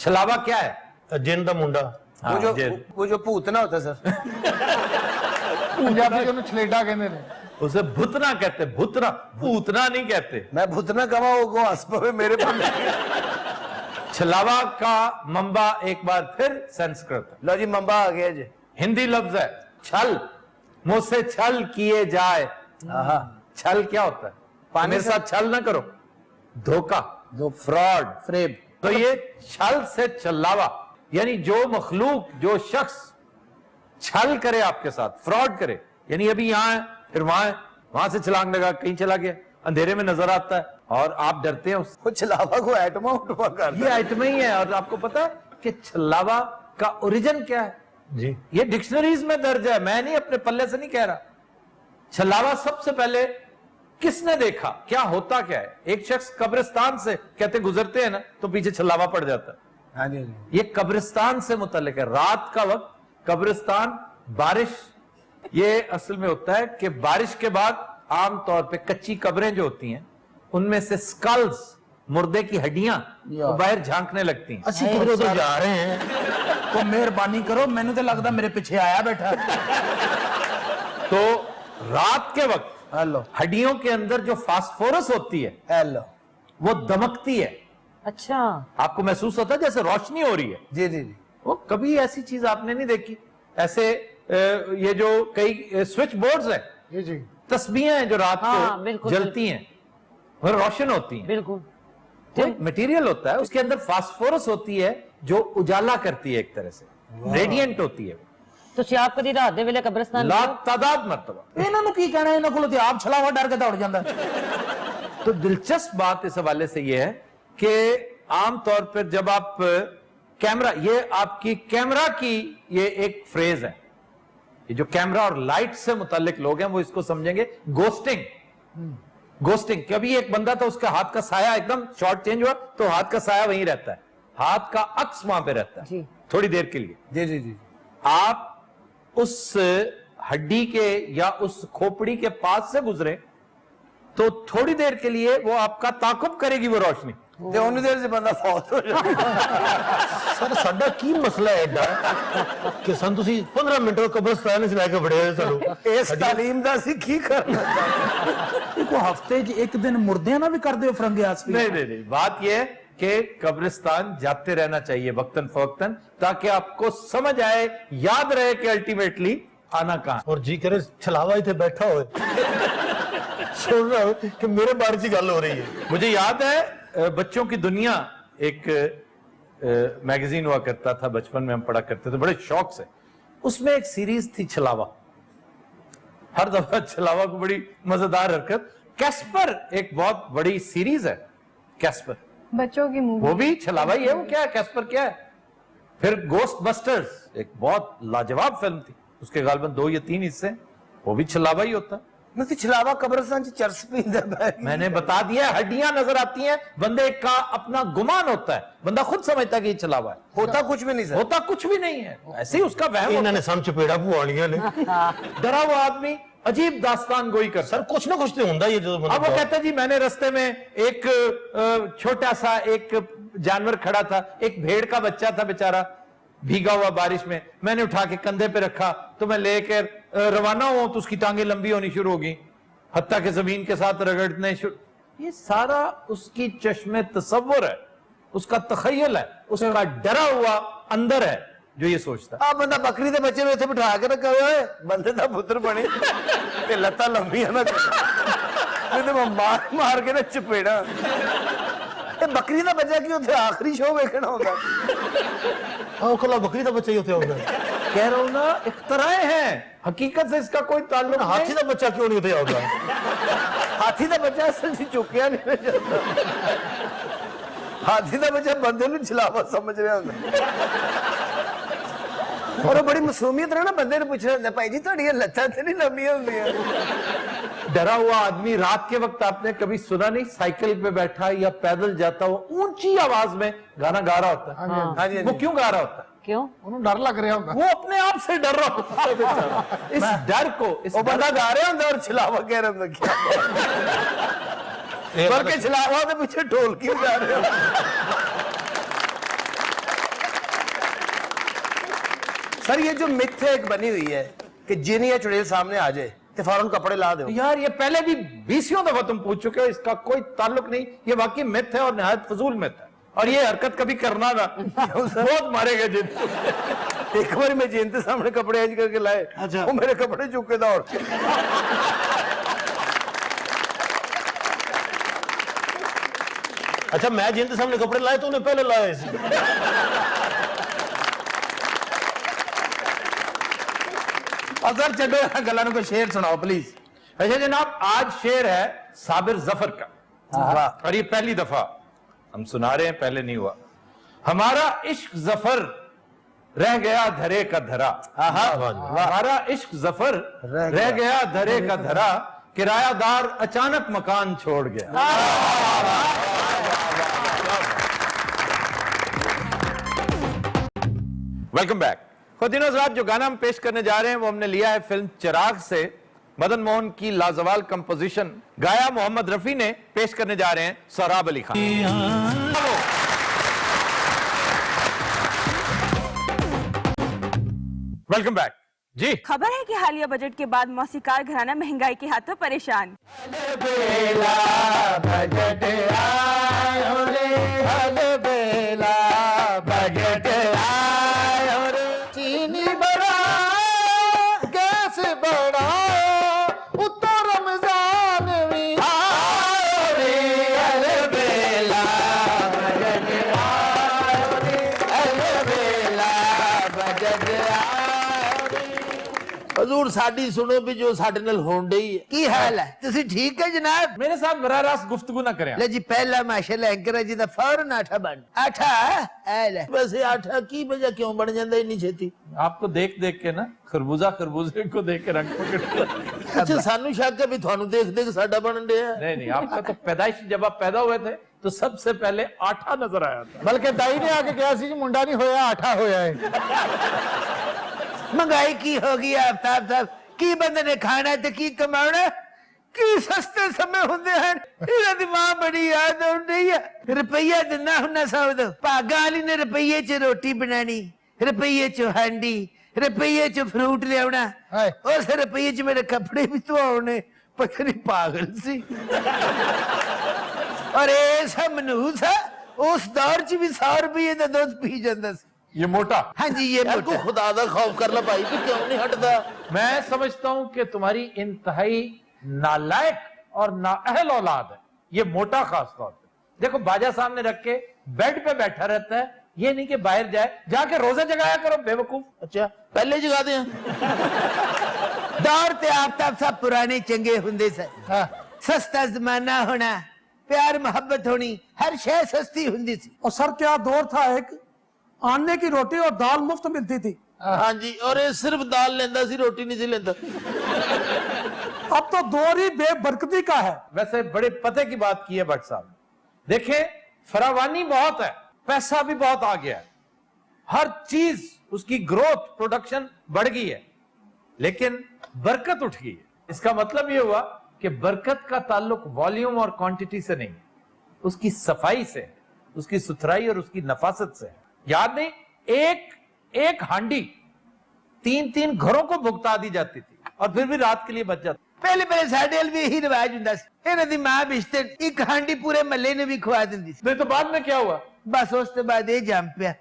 छलावा क्या है? जिन दा मुंडा। हाँ, जेल। वो जो भूतना होता है सर। पंजाबी ਉਹਨੂੰ ਛਲੇਡਾ ਕਹਿੰਦੇ ਨੇ। उसे भुतना कहते हैं, भुतना, भूतना नहीं कहते। मैं भूतना कमा वो हंस पवे मेरे पर। छलावा का मंबा एक बार फिर संस्कृत है। लो जी मंबा आ गया जी। हिंदी लफ्ज है छल। मुझसे छल किए जाए। छल क्या होता है? पानी मेरे से- साथ छल ना करो, धोखा, फ्रॉड, फ्रेब। तो ये छल से छलावा, यानी जो मखलूक, जो शख्स छल करे आपके साथ, फ्रॉड करे, यानी अभी यहां है, फिर वहां है, वहां से छलांग लगा कहीं चला गया, अंधेरे में नजर आता है और आप डरते हैं उससे। वो छलावा को एटमा उठवा कर ये आइटम ही है। और आपको पता है कि छलावा का ओरिजिन क्या है? जी ये डिक्शनरीज में दर्ज है, मैं नहीं अपने पल्ले से नहीं कह रहा। छलावा सबसे पहले किसने देखा, क्या होता क्या है? एक शख्स कब्रिस्तान से कहते गुजरते हैं ना तो पीछे छलावा पड़ जाता है। हाँ जी ये कब्रिस्तान से मुतल्लिक है। रात का वक्त कब्रिस्तान, बारिश, ये असल में होता है कि बारिश के बाद आमतौर पे कच्ची कब्रें जो होती हैं उनमें से स्कल्स, मुर्दे की हड्डियां वो बाहर झांकने लगती हैं। ਅਸੀਂ ਕਿਧਰੇ ਉਧਰ ਜਾ ਰਹੇ हैं तो मेहरबानी करो, मैंने तो लगता मेरे पीछे आया बैठा। तो रात के वक्त हेलो हड्डियों के अंदर जो फास्फोरस होती है हेलो वो दमकती है। अच्छा, आपको महसूस होता है जैसे रोशनी हो रही है। जी जी जी वो कभी ऐसी चीज आपने नहीं देखी? ऐसे ये जो कई स्विच बोर्ड्स हैं, जी जी तस्बीहें हैं जो रात हाँ, को बिल्कुल, जलती हैं और रोशन होती हैं। बिल्कुल। कोई मटेरियल होता है उसके अंदर फास्फोरस होती है जो उजाला करती है, एक तरह से रेडिएंट होती है। ਤੁਸੀਂ ਆਪ ਕਦੀ ਰਾਤ ਦੇ ਵੇਲੇ ਕਬਰਸਤਾਨ लाख तादाद मरतबा। ਇਹਨਾਂ ਨੂੰ ਕੀ ਕਹਿਣਾ, ਇਹਨਾਂ ਕੋਲ ਤੇ ਆਪ ਛਲਾਵਾ ਡਰ ਕੇ ਦੌੜ ਜਾਂਦਾ। तो दिलचस्प बात इस हवाले से यह है कि आमतौर पर जब आप कैमरा, ये आपकी कैमरा की ये एक फ्रेज है, ये जो कैमरा और लाइट से मुतालिक लोग हैं वो इसको समझेंगे गोस्टिंग। गोस्टिंग, कभी एक बंदा था उसका हाथ का साया एकदम शॉर्ट चेंज हुआ तो हाथ का साया वहीं रहता है, हाथ का अक्स वहां पे रहता है जी। थोड़ी देर के लिए। जी जी जी आप उस हड्डी के या उस खोपड़ी के पास से गुजरे तो थोड़ी देर के लिए वो आपका ताकुब करेगी वो रोशनी। ਤੇ ਉਹਨੀ ਦੇਰ ਚ ਬੰਦਾ ਫੌਤ ਹੋ ਜਾਂਦਾ। ਸਰ ਸਾਡਾ ਕੀ ਮਸਲਾ ਹੈ ਐਡਾ ਕਿ ਸਾਨੂੰ ਤੁਸੀਂ 15 ਮਿੰਟ ਕਬਰਸਤਾਨ ਵਿੱਚ ਲੈ ਕੇ ਬੜੇ ਹੋਏ ਸਾਨੂੰ ਇਸ ਤਾਲੀਮ ਦਾ ਅਸੀਂ ਕੀ ਕਰਨਾ? ਦੇਖੋ ਹਫਤੇ 'ਚ ਇੱਕ ਦਿਨ ਮੁਰਦਿਆਂ ਨਾਲ ਵੀ ਕਰਦੇ ਹੋ ਫਰੰਗੇ ਆਸਪੀ? नहीं नहीं नहीं, बात यह है कि कब्रिस्तान जाते रहना चाहिए वक्तन फवक्तन ताकि आपको समझ आए, याद रहे कि अल्टीमेटली आना कहां। और जी करे छलावा इथे बैठा होए सुन रहा हूं कि मेरे बारे में गल हो रही है। मुझे याद है बच्चों की दुनिया एक मैगजीन हुआ करता था, बचपन में हम पढ़ा करते थे बड़े शौक से। उसमें एक सीरीज थी छलावा, हर दफा छलावा को बड़ी मजेदार हरकत। कैस्पर एक बहुत बड़ी सीरीज है, कैस्पर बच्चों की मूवी। वो भी छलावा ही है। वो क्या है, कैस्पर क्या है? फिर गोस्ट बस्टर्स एक बहुत लाजवाब फिल्म थी, उसके गालबन 2 या 3 हिस्से, वो भी छलावा ही होता। नहीं छलावा कब्रिस्तान च चरस पींदा है। मैंने बता दिया, हड्डियां नजर आती हैं, बंदे का अपना गुमान होता है, बंदा खुद समझता है कि ये छलावा है, होता कुछ भी नहीं सर। होता कुछ भी नहीं है, ऐसे ही उसका वहम होता इन्होंने सम चपेड़ा पुआलियां ने है। डरा हुआ आदमी अजीब दास्तान गोई करता सर कुछ ना कुछ तो होता ये जो है। अब वो कहता है जी मैंने रास्ते में एक छोटा सा एक जानवर खड़ा था, एक भेड़ का बच्चा था बेचारा, भीगा हुआ बारिश में, मैंने उठा के कंधे पे रखा तो मैं लेकर रवाना हुआ तो उसकी टांगे लंबी होनी शुरू हो गई, हत्ता के जमीन के साथ रगड़ने शुरू। ये सारा उसकी चश्मे तसव्वुर है, उसका तखय्युल है, उसका डरा हुआ अंदर है जो ये सोचता है। आ बंदा बकरी दे बच्चे इत्थे बिठा के रखा हुआ है, बंदे दा पुत्र बने ते लत्तां लंबियां ना ते मार मार के ना चपेड़ा। ये बकरी दा बच्चा की उत्थे आखिरी शो वेखना होंदा। आओ कला बकरी का बच्चा ही होते होगा। कह रहा हूं ना, इख्तराएं हैं, हकीकत से इसका कोई ताल्लुक नहीं। हाथी का बच्चा क्यों नहीं होते होगा? हाथी दा बच्चा असल च चुकिया नहीं जाता। हाथी दा बच्चा बंदे नूं छलावा समझ रहा होंदा और वो बड़ी मासूमियत ना बंदे ने पूछना होंदा, भाई जी तुहाडियां लत्तां ते नहीं लंबियां हुंदियां? डरा हुआ आदमी रात के वक्त आपने कभी सुना नहीं, साइकिल पे बैठा या पैदल जाता हुआ ऊंची आवाज में गाना गा रहा होता है। हाँ जी, हाँ वो जी। क्यों गा रहा होता है? क्यों? ਉਹਨੂੰ ਡਰ ਲੱਗ ਰਿਹਾ ਹੁੰਦਾ। वो अपने आप से डर रहा होता है बेचारा। इस डर को, इस ਉਹ ਬੰਦਾ ਗਾ ਰਿਹਾ ਹੁੰਦਾ ਔਰ ਛਲਾਵਾ ਕਹਿ ਰਿਹਾ ਹੁੰਦਾ ਕੀ ਬਲਕਿ ਛਲਾਵਾ ਦੇ ਪਿੱਛੇ ਢੋਲਕੀ ਵਜਾ ਰਿਹਾ ਹੁੰਦਾ। सर ये जो मिथ है एक बनी हुई है कि जिन या चुड़ैल सामने आ जाए तो फौरन कपड़े ला दो। यार ये पहले भी 20 दफा तुम पूछ चुके हो, इसका कोई ताल्लुक नहीं, ये वाकई मिथ है और निहायत फजूल मिथ है, और ये हरकत कभी करना ना बहुत मारेगा जिन। एक बार मैं जिन के सामने कपड़े इंज करके लाए, अच्छा। वो मेरे कपड़े चुक के दौड़ के। अच्छा मैं जिनके सामने कपड़े लाए तो उन्हें पहले लाए सी। और सर चलो गला को शेर सुनाओ प्लीज। अच्छा जनाब, आज शेर है साबिर जफर का, और ये पहली दफा हम सुना रहे हैं, पहले नहीं हुआ। हमारा इश्क जफर रह गया धरे का धरा, हमारा इश्क जफर रह गया धरे का धरा, किरायादार अचानक मकान छोड़ गया। Welcome back. खुद हजरात, जो गाना हम पेश करने जा रहे हैं वो हमने लिया है फिल्म चिराग से। मदन मोहन की लाजवाल कंपोजिशन गाया मोहम्मद रफी ने, पेश करने जा रहे हैं सोहराब अली खान। वेलकम बैक जी। खबर है कि हालिया बजट के बाद मौसीकार घराना महंगाई के हाथों परेशान। चीनी बड़ा, गैस बड़ा, उत्तर रमजान भी हजूर साडी सुनो भी जो साडे नाल होण डई है। की हाल है? तुसी ठीक है जनाब? मेरे साथ बराह रास्त गुफ्तगू ना करें। ले जी, पहला माशाल्लाह एंकर जी दा फौरन आठा बन आठा है ले। वैसे आठा की वजह क्यों बन जांदा इन्नी छेती? आपको देख देख के ना खरबूजे को देख के रंग पकड़। अच्छा, सानू शक है भी थानू देख देख साडा बनन डे है। नहीं, आपका तो पैदाइश जब आप पैदा हुए थे तो सबसे पहले आठा नजर आया था। बल्कि दाई ने आके कहा सी मुंडा नहीं होया, आठा होया है। महंगाई की होगी आफ्ताब साहब, की बंदे ने खाना ते की कमाना, की सस्ते समय हुंदे हन। इहदा दी मां बड़ी याद आउंदी है। रुपया दिंदा हुन्ना साउद, भागा वाली ने रुपये च रोटी बनानी, रुपये च हांडी, रुपये च फ्रूट लियावना, उस रुपये च मेरे कपड़े भी धोने। पता नहीं पागल सी। और ऐसा मनूस है, उस दौर च भी 100 रुपये दा दूध पी जांदा सी। ये मोटा। हाँ जी, ये मोटा। खुदा दा खौफ कर ला भाई, तू क्यों नहीं हटदा? मैं समझता हूं कि तुम्हारी इंतहाई नालायक और नाअहल औलाद है ये मोटा, खास तौर पे। देखो, बाजा सामने रख के बेड पे बैठा रहता है, ये नहीं कि बाहर जाए, जाके रोजे जगाया करो बेवकूफ। अच्छा, पहले जगा दे। दौर ते आफ्ताब साहब पुराने चंगे हुंदे से। सस्ता जमाना होना, प्यार मोहब्बत होनी, हर शय सस्ती हुंदी सी। और सर क्या दौर था, एक आने की रोटी और दाल मुफ्त मिलती थी। हाँ जी, और ये सिर्फ दाल लेंदा सी, रोटी नहीं सी लेंदा। अब तो दौर ही बेबरकती का है। वैसे बड़े पते की बात की है भट्ट साहब। देखें, फरावानी बहुत है, पैसा भी बहुत आ गया है, हर चीज उसकी ग्रोथ, प्रोडक्शन बढ़ गई है, लेकिन बरकत उठ गई है। इसका मतलब यह हुआ कि बरकत का ताल्लुक वॉल्यूम और क्वांटिटी से नहीं, उसकी सफाई से है, उसकी सुथराई और उसकी नफासत से है। याद नहीं, एक हांडी 3-3 घरों को भुगता दी जाती थी और फिर भी रात के लिए बच जाती। पहले साडे भी यही रिवाज हुंदा सी। इन्हां दी मां बिस्ते एक हांडी पूरे महल्ले ने भी खवा दिंदी सी। नहीं तो बाद में क्या हुआ? बस उस तो बाद ये जम पिया।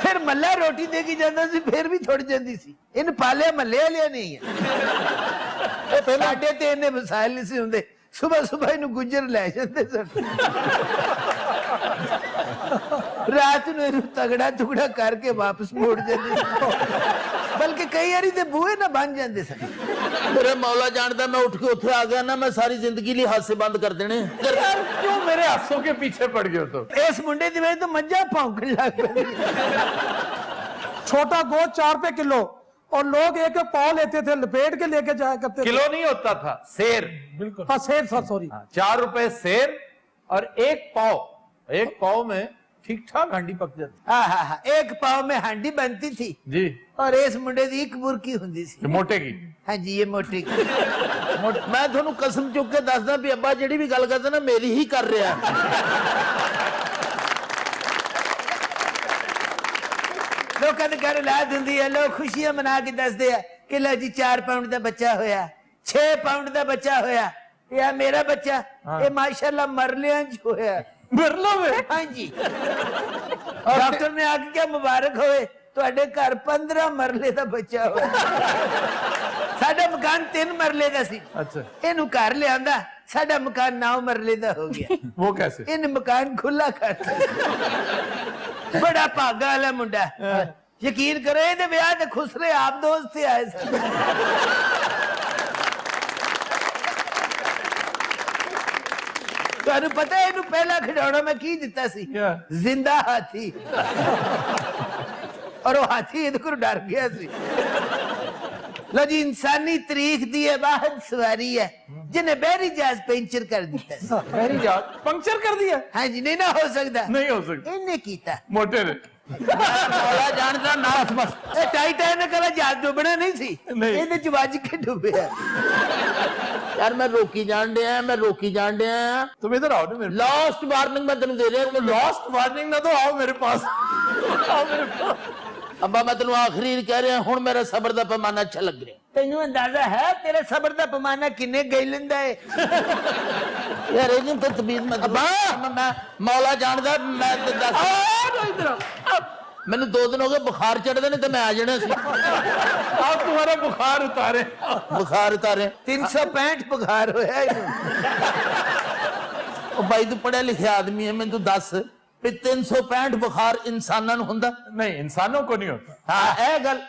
फिर मल्ला रोटी दे के जांदा सी, फिर भी थोड़ी जांदी सी। इन पाले महल्ले वाले नहीं है। साडे ते इन्ने वसाइल नहीं सी हुंदे, सुबह सुबह इनू गुजर ले जांदे सन। रात ਨੂੰ ਤਗੜਾ ਟੁਕੜਾ ਕਰਕੇ ਵਾਪਸ ਮੋੜ ਜਾਂਦੇ ਸੀ। ਬਲਕਿ ਕਈ ਵਾਰੀ ਤੇ ਬੂਹੇ ਨਾ ਬਣ ਜਾਂਦੇ ਸਨ। ਮੇਰੇ ਮੌਲਾ ਜਾਣਦਾ, ਮੈਂ ਉੱਠ ਕੇ ਉੱਥੇ ਆ ਗਿਆ ਨਾ, ਮੈਂ ਸਾਰੀ ਜ਼ਿੰਦਗੀ ਲਈ ਹਾਸੇ ਬੰਦ ਕਰ ਦੇਣੇ। यार क्यों मेरे हाथों के पीछे पड़ गए हो तो? ਇਸ ਮੁੰਡੇ ਦੀ ਵਜ੍ਹਾ ਤੋਂ ਮੱਝਾਂ ਭੌਂਕਣ ਲੱਗ ਪਈ। छोटा गोश्त 4 रुपए किलो, और लोग एक एक पाव लेते थे, लपेट के लेके जाया करते थे। किलो नहीं होता था, शेर। बिल्कुल, हाँ शेर सर, सॉरी। 4 रुपए शेर और एक पाव में ठीक ठाक हांडी पक जाती। हाँ, एक पाव में हांडी बनती थी जी। और इस मुंडे दी एक बुरकी हुंदी सी। मोटे की। हाँ जी, ये मोटी की। मैं थोनू कसम चुक के दसदा भी अब्बा जेड़ी भी गल करदा ना, मेरी ही कर रहा। लोकां दे घर औलाद हुंदी है, लोग खुशियां मना के दसदे है कि लो जी 4 पाउंड दा बच्चा होया, 6 पाउंड दा बच्चा होया। या मेरा बच्चा ये माशाल्लाह मरलियां च होया। बिरला में? हाँ जी। डॉक्टर ने आके क्या मुबारक होए, ਤੁਹਾਡੇ ਘਰ 15 ਮਰਲੇ ਦਾ ਬੱਚਾ ਹੋਇਆ। ਸਾਡਾ ਮਕਾਨ 3 ਮਰਲੇ ਦਾ ਸੀ। अच्छा, ਇਹਨੂੰ ਘਰ ਲਿਆਂਦਾ, ਸਾਡਾ ਮਕਾਨ 9 ਮਰਲੇ ਦਾ ਹੋ ਗਿਆ। वो कैसे? ਇਹਨੇ ਮਕਾਨ ਖੁੱਲਾ ਕਰਤਾ। ਬੜਾ ਭਾਗਾ ਵਾਲਾ ਮੁੰਡਾ। ਯਕੀਨ ਕਰੋ, ਇਹਦੇ ਵਿਆਹ ਤੇ ਖੁਸਰੇ ਆਪ ਦੋਸਤ ਤੇ ਆਏ ਸਨ। ਤੁਹਾਨੂੰ ਪਤਾ ਹੈ ਇਹਨੂੰ ਪਹਿਲਾ ਖਿਡੌਣਾ ਮੈਂ ਕੀ ਦਿੱਤਾ ਸੀ क्या? ਜ਼ਿੰਦਾ ਹਾਥੀ ਔਰ ਉਹ ਹਾਥੀ ਇਹਦੇ ਕੋਲ ਡਰ ਗਿਆ ਸੀ ਲੋ ਜੀ ਇਨਸਾਨੀ ਤਾਰੀਖ ਦੀ ਇਹ ਵਾਹਦ ਸਵਾਰੀ ਹੈ ਜਿਹਨੇ ਬਹਿਰੀ ਜਹਾਜ਼ ਪੈਂਚਰ ਕਰ ਦਿੱਤਾ ਸੀ मेरी जान पंक्चर कर दिया ਹਾਂ ਜੀ ਨਹੀਂ ਨਾ ਹੋ ਸਕਦਾ नहीं हो सकता ਇਹਨੇ ਕੀਤਾ मोटे ने ਮੌਲਾ ਜਾਣਦਾ ਨਾ ਬਸ ਇਹ ਟਾਈਟੈਨਿਕ ਵਾਲਾ ਜਹਾਜ਼ ਡੁੱਬਣਾ ਨਹੀਂ ਸੀ ਨਹੀਂ। ਇਹਦੇ ਚ ਵੱਜ ਕੇ ਡੁੱਬਿਆ यार मैं रोकी जान दिया तुम इधर आओ ना मेरे लास्ट वार्निंग मैं तेन दे रहा लास्ट वार्निंग ना तो आओ मेरे पास आओ मेरे पास अब्बा मैं तेन आखिरी कह रहा हूं मेरा सबर का पैमाना अच्छा लग रहा ਤੈਨੂੰ ਅੰਦਾਜ਼ਾ ਹੈ ਤੇਰੇ ਸਬਰ ਦਾ ਪੈਮਾਨਾ ਕਿੰਨੇ ਗਈ ਲੈਂਦਾ ਹੈ यार ये तो तबीयत में मैं मौला जानदा मैं ते दस इधर आओ मैंने 2 दिन हो गए बुखार चढ़दे ने ते मैं आ जाना सी आप तुम्हारा बुखार उतारे बुखार उतारे 365 बुखार होया ਇਹਨੂੰ ओ भाई तू पढ़िया लिखिया आदमी है मैं तू दस भी 365 बुखार इंसानां नूं हुंदा नहीं इंसानों को नहीं होता हां ए गल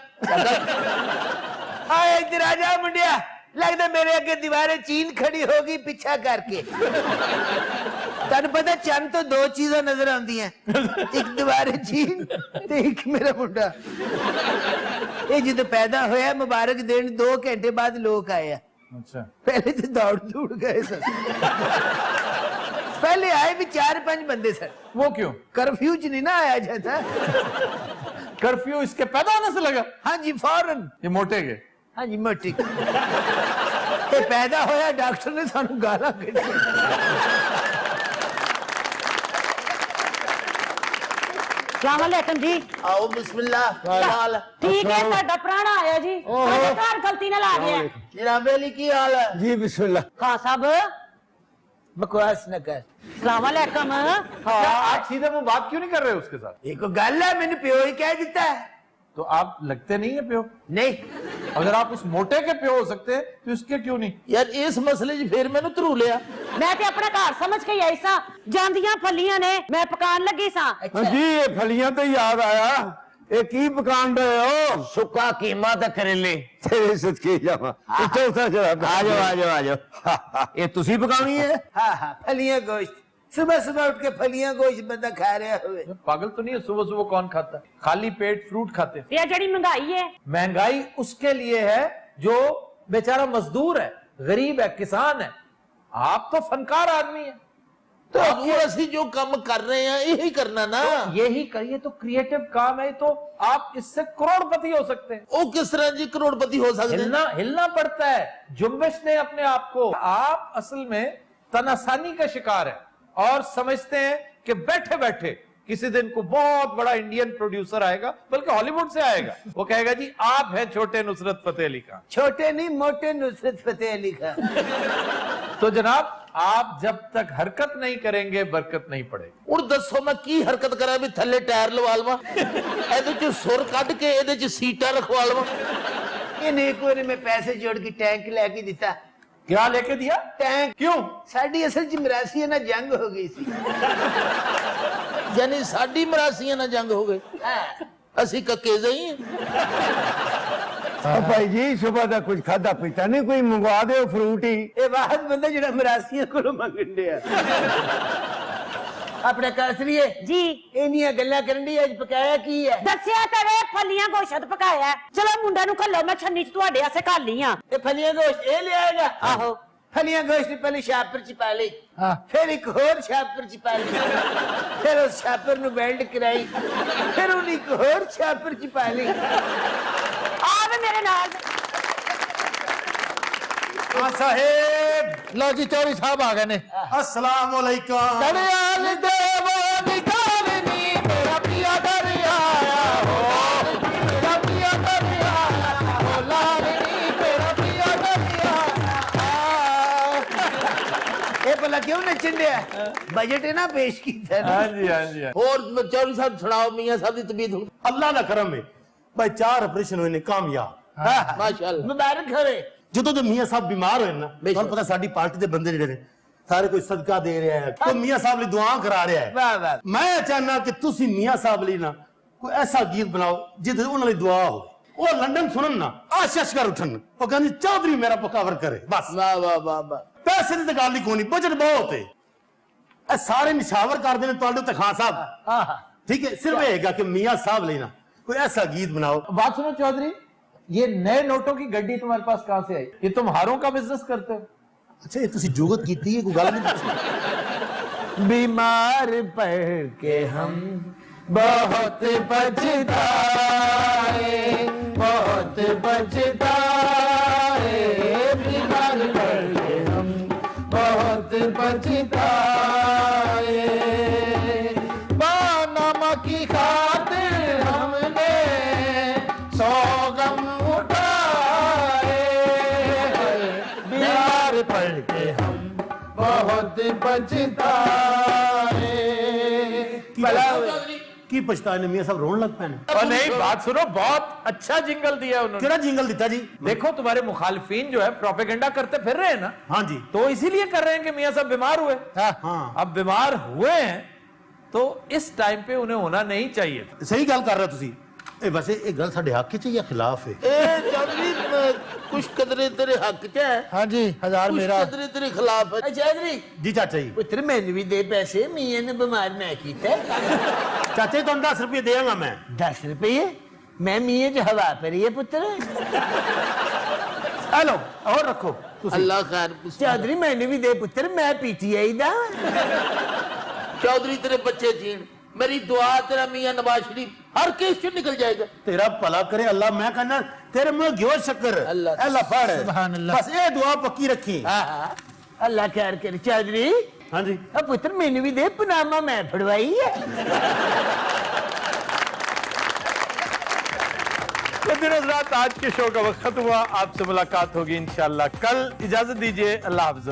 ਆਏ ਇੱਧਰ ਆ ਜਾ ਮੁੰਡਿਆ ਲੱਗਦਾ ਮੇਰੇ ਅੱਗੇ ਦੀਵਾਰੇ ਚੀਨ ਖੜੀ ਹੋ ਗਈ ਪਿੱਛਾ ਕਰਕੇ ਤੁਹਾਨੂੰ ਪਤਾ ਚੰਨ ਤੋਂ 2 ਚੀਜ਼ਾਂ ਨਜ਼ਰ ਆਉਂਦੀਆਂ ਇੱਕ ਦੀਵਾਰੇ ਚੀਨ ਤੇ ਇੱਕ ਮੇਰਾ ਮੁੰਡਾ ਇਹ ਜਦੋਂ ਪੈਦਾ ਹੋਇਆ ਮੁਬਾਰਕ ਦੇਣ 2 ਘੰਟੇ ਬਾਅਦ ਲੋਕ ਆਏ ਆ अच्छा ਪਹਿਲੇ ਤੇ ਦੌੜ ਗਏ ਸਨ ਪਹਿਲੇ ਆਏ ਵੀ 4-5 ਬੰਦੇ ਸਨ वो क्यों ਕਰਫਿਊ ਚ ਨਹੀਂ ਨਾ ਆਇਆ ਜਾਂਦਾ कर्फ्यू इसके पैदा होने से लगा ਹਾਂਜੀ ਫੌਰਨ ये मोटे के ਹਾਂਜੀ ਮੋਟੀ ਇਹ ਪੈਦਾ ਹੋਇਆ ਡਾਕਟਰ ਨੇ ਸਾਨੂੰ ਗਾਲਾਂ ਕੱਢੀਆਂ ਸਲਾਮ ਅਲੈਕਮ ਜੀ आओ बिस्मिल्लाह क्या हाल है ਠੀਕ ਹੈ ਤੁਹਾਡਾ ਪ੍ਰਾਣਾ ਆਇਆ ਜੀ ਤੁਹਾਡੇ ਘਰ ਗਲਤੀ ਨਾਲ ਆ ਗਿਆ जनाब अली की हाल है ਜੀ ਬਿਸਮਿਲ੍ਲਾ ਖਾਨ ਸਾਹਿਬ ਬਕਵਾਸ ਨਾ ਕਰ ਸਲਾਮ ਅਲੈਕਮ क्या आप सीधे मुंह बात क्यों नहीं कर रहे उसके साथ ਇਹ ਕੋ ਗੱਲ ਹੈ ਮੈਨੂੰ ਪਿਓ ਹੀ ਕਹਿ ਦਿੱਤਾ ਹੈ तो आप लगते नहीं है प्यो ਨਹੀਂ अगर आप उस मोटे के प्यो हो सकते हैं तो इसके क्यों नहीं यार इस मसले च फिर मैंने धरू लिया ਮੈਂ ਤੇ ਆਪਣਾ ਘਰ ਸਮਝ ਕੇ ਆਈ ਸਾਂ ਜਾਂਦੀਆਂ ਫਲੀਆਂ ਨੇ ਮੈਂ ਪਕਾਉਣ ਲੱਗੀ ਸਾਂ जी ये फलियां तो याद आया ये की पकान रहे हो सुक्का कीमा ते करेले तेरे सदके जावा इतो सा जरा आ जाओ ये तुसी पकानी है ਹਾਂ ਹਾਂ ਫਲੀਆਂ ਗੋਸ਼ਤ सुबह उठ के फलियां गोश्त बंदा खा रहा हुए पागल तो नहीं है सुबह सुबह कौन खाता है खाली पेट फ्रूट खाते हैं ਤੇ ਇਹ ਜਿਹੜੀ ਮਹਿੰਗਾਈ ਹੈ महंगाई उसके लिए है जो बेचारा मजदूर है गरीब है किसान है आप तो फनकार आदमी है तो वो असि जो काम कर रहे हैं यही करना ना यही करिए तो क्रिएटिव काम है तो आप इससे करोड़पति हो सकते हैं वो किस तरह जी करोड़पति हो सकते हैं हिलना पड़ता है जुम्बिश ने अपने आप को आप असल में तनासानी का शिकार है और समझते हैं कि बैठे बैठे किसी दिन को बहुत बड़ा इंडियन प्रोड्यूसर आएगा बल्कि हॉलीवुड से आएगा वो कहेगा जी आप हैं छोटे नुसरत फतेह अली खान छोटे नहीं मोटे नुसरत फतेह अली खान तो जनाब आप जब तक हरकत नहीं करेंगे बरकत नहीं पड़ेगी और दसो मैं की हरकत करा भी थल्ले टायर लवा लवा ਇਹਦੇ ਚ ਸੁਰ ਕੱਢ ਕੇ ਇਹਦੇ ਚ ਸੀਟਾਂ ਰਖਵਾ ਲਵਾ ਇਹਨੇ ਇੱਕ ਵਾਰੀ ਮੈਂ ਪੈਸੇ ਜੋੜ ਕੇ ਟੈਂਕ ਲੈ ਕੇ ਦਿੱਤਾ क्या लेके दिया ਟੈਂਕ क्यों ਸਾਡੀ ਅਸਲ ਚ ਮਰਾਸੀ ਨਾਲ ਜੰਗ ਹੋ ਗਈ ਸੀ ਯਾਨੀ ਸਾਡੀ ਮਰਾਸੀਆਂ ਨਾਲ ਜੰਗ ਹੋ ਗਈ ਅਸੀਂ ਕੱਕੇ ਜਈ भाई जी सुबह का कुछ खादा पीता नहीं कोई मंगवा दो फ्रूट ही ਇਹ ਵਾਹਦ ਬੰਦਾ ਜਿਹੜਾ ਮਰਾਸੀਆਂ ਕੋਲੋਂ ਮੰਗਣ ਡਿਆ ਆਪਣੇ ਕਾਸਰੀਏ ਜੀ ਇਹਨੀਆਂ ਗੱਲਾਂ ਕਰਨ ਦੀ ਅੱਜ ਪਕਾਇਆ ਕੀ ਹੈ ਦੱਸਿਆ ਤਾਂ ਵੇ ਫਲੀਆਂ ਗੋਸ਼ਤ ਪਕਾਇਆ ਚਲੋ ਮੁੰਡਾ ਨੂੰ ਘੱਲੋ ਮੈਂ ਛੰਨੀ ਚ ਤੁਹਾਡੇ ਆਸੇ ਘੱਲ ਲੀਆਂ ਇਹ ਫਲੀਆਂ ਗੋਸ਼ਤ ਇਹ ਲਿਆਏਗਾ ਆਹੋ ਫਲੀਆਂ ਗੋਸ਼ਤ ਪਹਿਲੇ ਛਾਪਰ ਚ ਪਾ ਲਈ ਫਿਰ ਇੱਕ ਹੋਰ ਛਾਪਰ ਚ ਪਾ ਲਈ ਫਿਰ ਉਸ ਛਾਪਰ ਨੂੰ ਵੈਲਡ ਕਰਾਈ ਫਿਰ ਉਹ ਇੱਕ ਹੋਰ ਛਾਪਰ ਚ ਪਾ ਲਈ ਆ ਵੇ ਮੇਰੇ ਨਾਲ साहेब ਲਓ ਜੀ ਚੌਧਰੀ ਸਾਹਿਬ ਆ ਗਏ ਨੇ अस्सलाम वालेकुम ਦਰਿਆਲ ਦੇਵੋ ਨਿਕਾਲਨੀ ਮੇਰਾ ਪਿਆ ਦਰਿਆ ਹੋ ਮੇਰਾ ਪਿਆ ਦਰਿਆ ਹੋ ਲਾਲਨੀ ਮੇਰਾ ਪਿਆ ਦਰਿਆ ਇਹ ਭਲਾ ਕਿਉਂ ਨੱਚਣ ਡਿਆ ਬਜਟ ਹੈ ਨਾ ਪੇਸ਼ ਕੀਤਾ ਨਾ हाँ जी हाँ जी ਹੋਰ ਚੌਧਰੀ ਸਾਹਿਬ ਸੁਣਾਓ ਮੀਆਂ ਸਾਹਿਬ ਦੀ ਤਬੀਅਤ ਹੁਣ अल्लाह ना करम है भाई 4 ऑपरेशन हुए ने कामयाब ਮਾਸ਼ਾਅੱਲਾ ਮੁਬਾਰਕ ਹੋਵੇ ਜਦੋਂ ਤੇ ਮੀਆਂ ਸਾਹਿਬ ਬਿਮਾਰ ਹੋਏ ਨਾ ਤੁਹਾਨੂੰ ਪਤਾ ਸਾਡੀ ਪਾਰਟੀ ਦੇ ਬੰਦੇ ਜਿਹੜੇ ਨੇ ਸਾਰੇ ਕੋਈ ਸਦਕਾ ਦੇ ਰਿਹਾ ਹੈ ਕੋਈ ਮੀਆਂ ਸਾਹਿਬ ਲਈ ਦੁਆ ਕਰਾ ਰਿਹਾ ਹੈ ਵਾਹ ਵਾਹ ਮੈਂ ਚਾਹਨਾ ਕਿ ਤੁਸੀਂ ਮੀਆਂ ਸਾਹਿਬ ਲਈ ਨਾ ਕੋਈ ਐਸਾ ਗੀਤ ਬਣਾਓ ਜਿਹਦੇ ਉਹਨਾਂ ਲਈ ਦੁਆ ਹੋਵੇ ਉਹ ਲੰਡਨ ਸੁਣਨ ਨਾ ਆਸ਼ਿਸ਼ ਕਰ ਉਠਣ ਉਹ ਕਹਿੰਦੇ ਚੌਧਰੀ ਮੇਰਾ ਪਕਾਵਰ ਕਰੇ ਬਸ ਵਾਹ ਵਾਹ ਵਾਹ ਵਾਹ ਪੈਸੇ ਦੀ ਤਾਂ ਗੱਲ ਹੀ ਕੋਈ ਨਹੀਂ ਬਜਟ ਬਹੁਤ ਹੈ ਇਹ ਸਾਰੇ ਨਿਸ਼ਾਵਰ ਕਰਦੇ ਨੇ ਤੁਹਾਡੇ ਉੱਤੇ ਖਾਨ ਸਾਹਿਬ हाँ हाँ ठीक है सिर्फ ये है कि मियां साहब लेना कोई ऐसा गीत बनाओ बात सुनो चौधरी, ये नए नोटों की गड्डी तुम्हारे पास कहां से आई? ये तुम हारों का बिजनेस करते हो? अच्छा ये तुसी जुगत कीती है कोई गल नहीं पूछी बीमार पड़ के हम बहुत पछताए, बहुत पछताए, बीमार पड़ के हम बहुत पछताए, बानामा की खातिर हमने सौ गम उठाए, बीमार पड़ के हम बहुत पछताए। की पछताए ने मियां साहब रोन लग पे और नहीं, बात सुनो, बहुत अच्छा जिंगल दिया उन्होंने। केड़ा जिंगल दिता जी देखो तुम्हारे मुखालिफिन जो है प्रोपेगेंडा करते फिर रहे हैं ना, हाँ जी तो इसीलिए कर रहे हैं कि मियां साहब बीमार हुए। हाँ अब बीमार हुए हैं तो इस टाइम पे उन्हें होना नहीं चाहिए था। सही गल कर रहे हो तुसी ए वैसे ये गल साडे हक च या खिलाफ है चौधरी कुछ कदरे तेरे हक च है, हाँ जी, 1000 कुछ मेरा। कदरे तेरे खिलाफ है। चौधरी जी चाचा जी पुत्र मैंने भी दे पैसे, मियां ने बीमार मैं कीता। चाचा जी तुम 10 रुपये देंगा मैं 10 रुपये मैं मियां च हवा पर ही है पुत्र। हेलो और रखो तुसी अल्लाह खैर। चौधरी मैंने भी दे पुत्र, मैं पीटीआई दा। चौधरी तेरे बच्चे जीण, मेरी दुआ तेरा मियां नवाज शरीफ हर केस से निकल जाएगा। तेरा भला करे अल्लाह, मैं कहना तेरे मुंह घ्यो शक्कर अल्लाह। अल्लाह पढ़ सुभान अल्लाह। बस ये दुआ पक्की रखी हाँ अल्लाह खैर करे। चौधरी हाँ जी अब पुत्र मैंने भी दे, पनामा मैं फड़वाई है। तो दिन रात आज के शो का वक्त खत्म हुआ। आपसे मुलाकात होगी इंशाल्लाह कल। इजाजत दीजिए, अल्लाह हाफ़िज़।